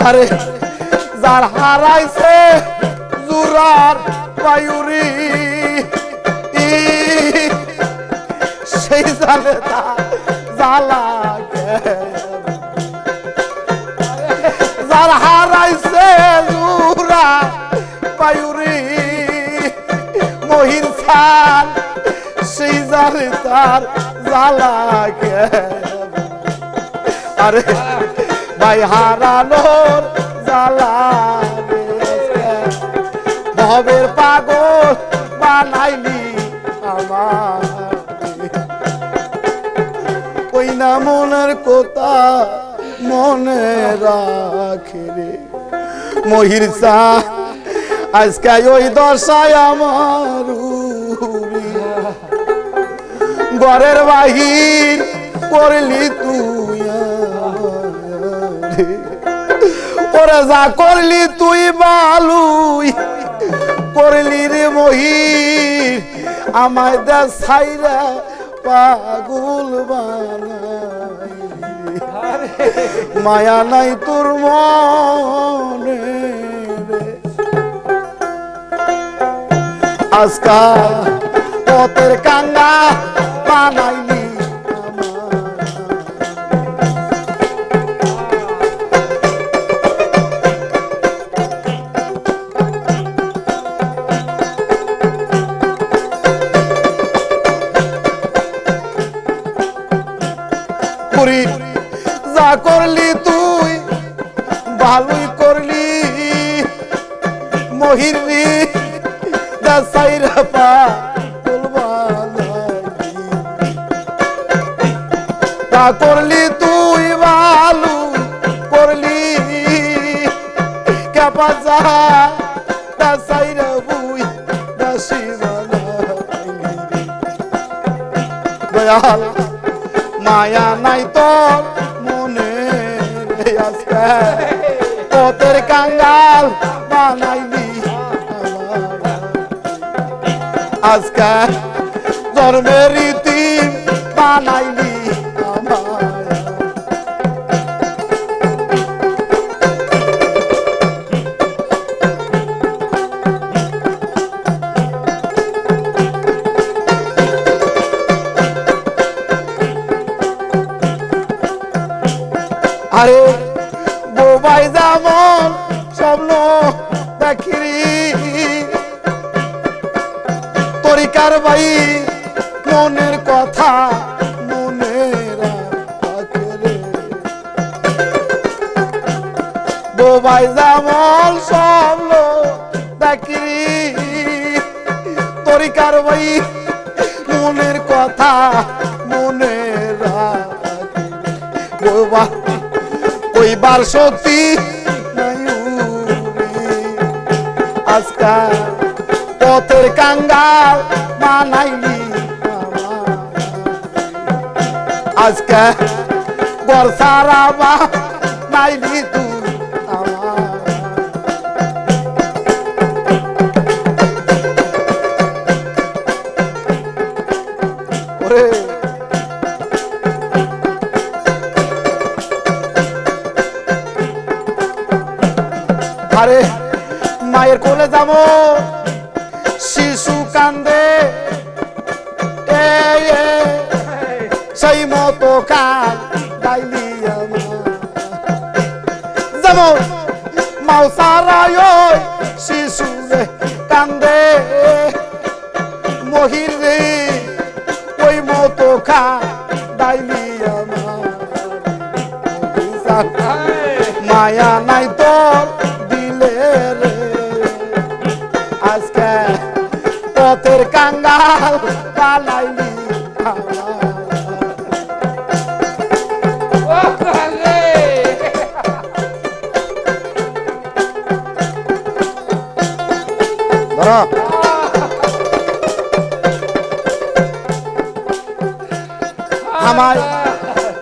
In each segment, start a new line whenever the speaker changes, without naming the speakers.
আরে যার হারাইছে জুরার পায়ুরি সেই জালে জ্বালা যার হারাইছে জুরা পায়ুরি মহির ছাল সেই জালে তার জ্বালা আরে ভাই হারানোর জ্বালা ভবের পাগল বানাইলি আমার ওই না মনের কথা মনে রাখে রে মহির চা আজকে ওই দশায় আমার ঘরের বাহির করলি তুই ওরে যা করলি তুই বালুই করলি রে মহির আমায় দে ছাইরা পাগল বানাই মায়া নাই তোর মনে আজকা পথের কাঙ্গা বানাইলি যা করলি তুই ভালোই করলি মহির সাইরা পা যা করলি তুই ভালো করলি কেপা যা সাইরা বুই দাসি দয়াল মায়া নাই তোর মনে আজকে পথের কাঙ্গাল বানাইলি আজকে জন্মের রীতি বানাইলি আরে বোবাই যেমন স্বপ্ন দেখিরি তরিকার ভাই মনের কথা মনে রাখে রে বোবাই যেমন স্বপ্ন দেখিরি তরিকার ভাই মনের কথা মনে রাখে বোবা ওইবার সত্যি আজকা পথের কাঙ্গাল বানাইলি আজকে বর্ষারা বানাইলি তুই ওরে আরে মায়ের কোলে যাব শিশু কান্দে সেই মতো কাল গাইলি যেমন মাউসারায় শিশু রে কান্দে মহির রে ওই মতো কাল গাইলি মায়া নাই তোর আজকে পথের কাঙ্গাল বানাইলি আমায়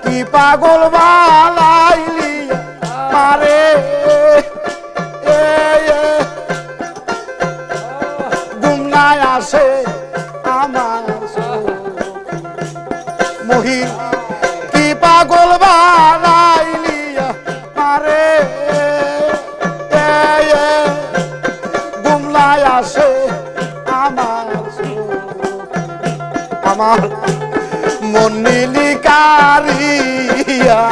কি পাগল বানাইলি মারে আসে আমার মহির কি পাগল বানাইলি মারে আমার মন নীলি কারিয়া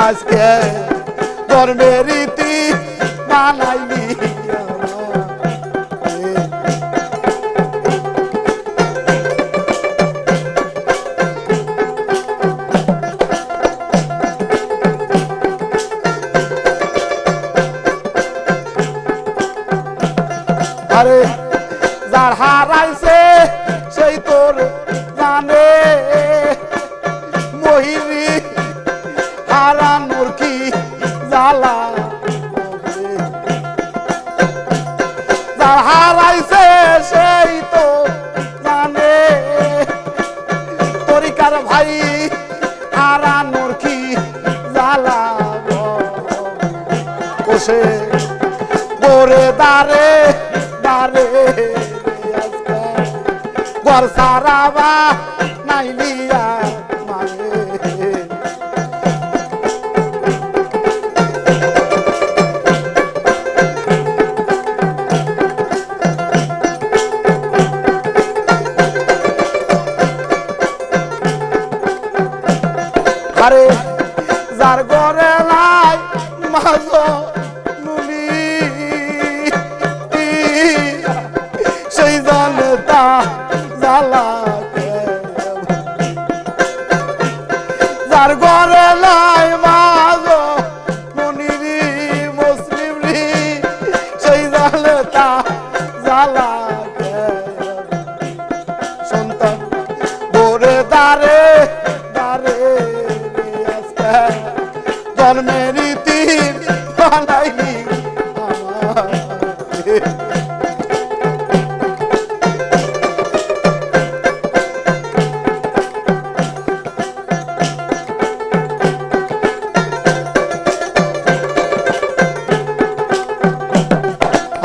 আজকে ধর্মের রীতি বানাইলি আরে যার হারাইছে সেই তোর জানে মহিরি হারানোর কি জ্বালা যার হারাইছে সেই তো জানে তরিকার ভাই হারানোর কি জ্বালা বসে গোরে দারে দারে ঘর সারাবা নাইলিয়া মানে আরে যার ঘরে লাই মাঝ নুলি সেই জানে তা জ্বালা যার ঘরে লাই মাঝ নুনি মুসলিম রি সেই জানে তা জ্বালা সন্তান গোরে দারে দারে জন্মের রীতি বানাইলি আমার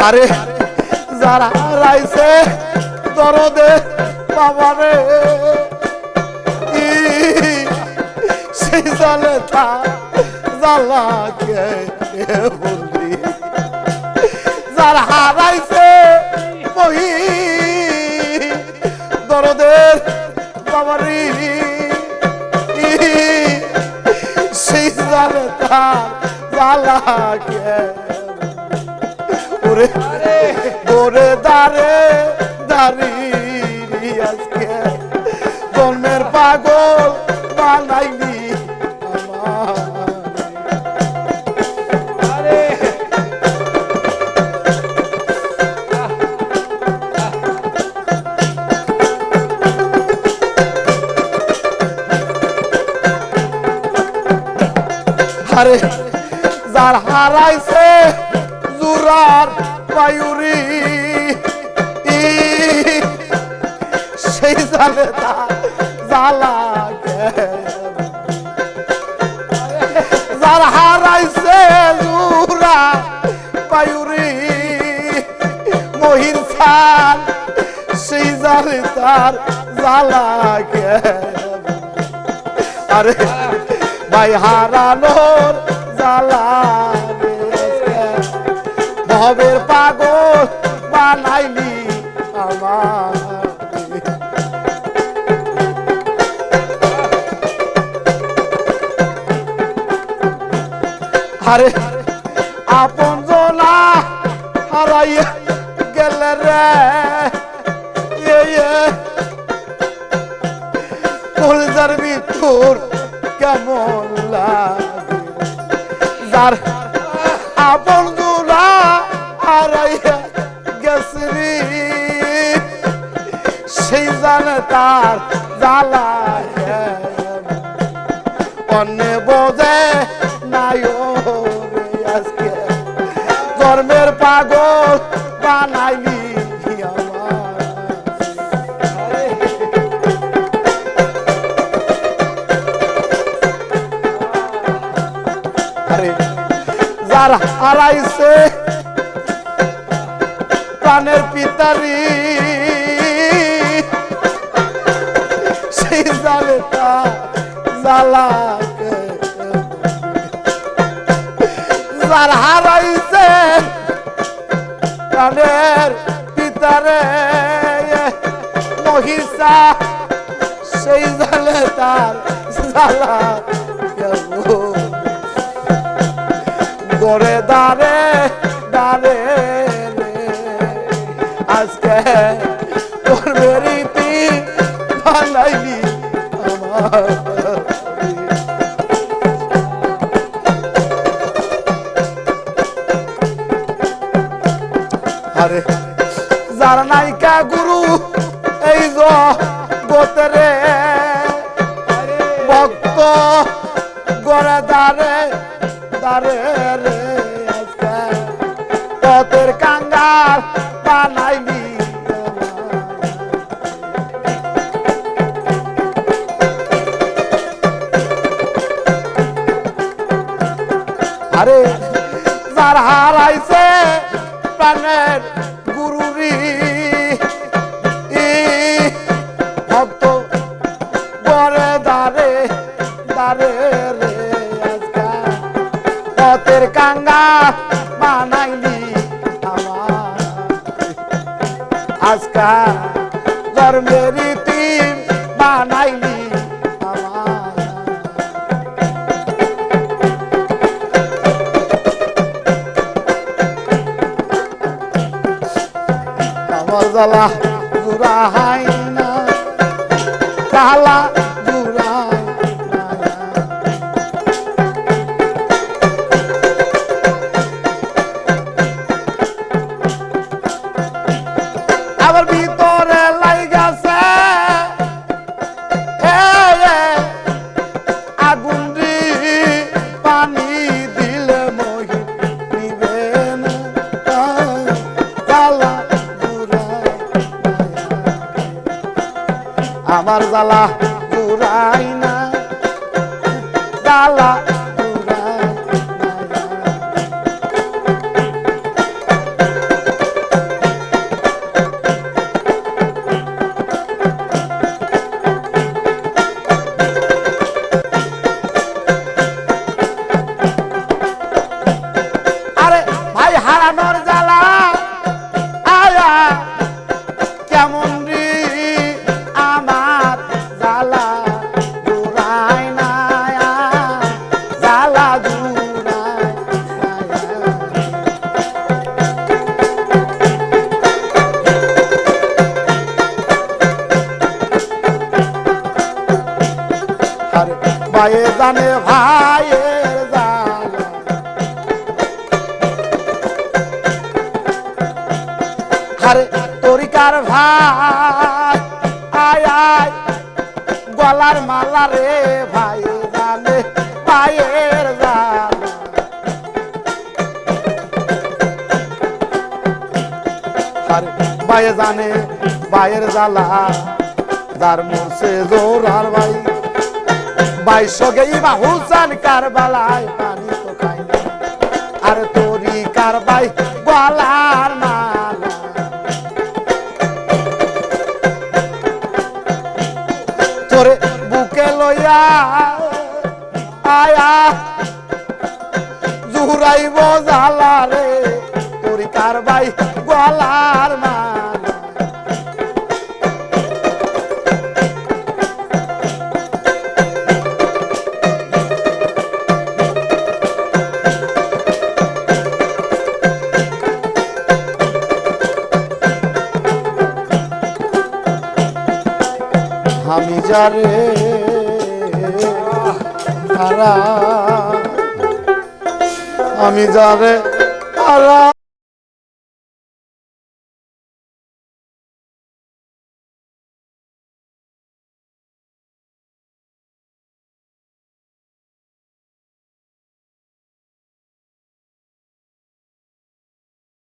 আরে যারা রাইছে দরদে বাবারে সেই জালে তা জ্বালাকে বললি যারা হারাইছে মহি দরদের বাবারি সেই জালে তা জ্বালাকে ওরে ওরে দারে দারি আজকে জন্মের পাগল বানাইলি আরে যার হারাইছে জুরার বায়ুরি সেই জালে তা জ্বালা যার হারাইছে জুরা বায়ুরি মহিন সাল সেই জালে তার জ্বালা আরে ভাই হারানোর জ্বালা ভবের পাগল বানাইলি আমার আরে আপন জনা হারাইয়া গেলে রে কলজার ভিতর কেমন লাগে যার আপন জনা হারাইয়া গেছরি সেই জানে তার জ্বালা অন্য বোঝে নাই আজকে ধর্মের পাগল বানাইলি আরে যার হারাইছে প্রাণের পিতারি সেই জালে তা জ্বালা যার হারাইছে প্রাণের পিতারে মহিষা সেই জালে তার জ্বালা গড়ে দাঁড়ে দাঁড়ে আজকে তোর মেরিতি বানাইলি আমার আরে যার নায়িকা গুরু এই গোতরে ভক্ত গড়ে দাঁড়ে দাঁড়ে রে পথের কাঙ্গাল বানাইলি আরে যার হারাইছে প্রাণের গুরুরি ভক্ত গড়ে দাঁড়ে দাঁড়ে রে আজকা পথের কাঙ্গা বানাইলি আমার আজকা জন্মের ইতিম বানাইলি আমার আমার জ্বালা জুড়াই না জ্বালা জুড়াই আবার ভিতরে লাইগাছে আগুন রে পানি দিলে মহি নিবে না জ্বালা আমার জ্বালা জুড়াই না জ্বালা জুড়াই আরে ভাই হারানোর জ্বালা আয়া কেমন রে আমার জ্বালা জুড়াই না জ্বালা জুড়াই আরে ভাইয়ে জানে ভাইয়ের জ্বালা আরে তরিকার ভাই আয় আয় গলার মালা রে ভাই জানে ভাইয়ের জ্বালা আরে ভাই জানে ভাইয়ের জ্বালা যার মরছে জোরার ভাই ভাই সগে ইমা হুসান কারবালায় পানি তো খাই না আর তরিকার ভাই গলার মালা তোরে বুকে লইয়া আয়া জুরাইব জ্বালা রে তরিকার ভাই গলার মালা আমি যারে হারা আমি যারে হারা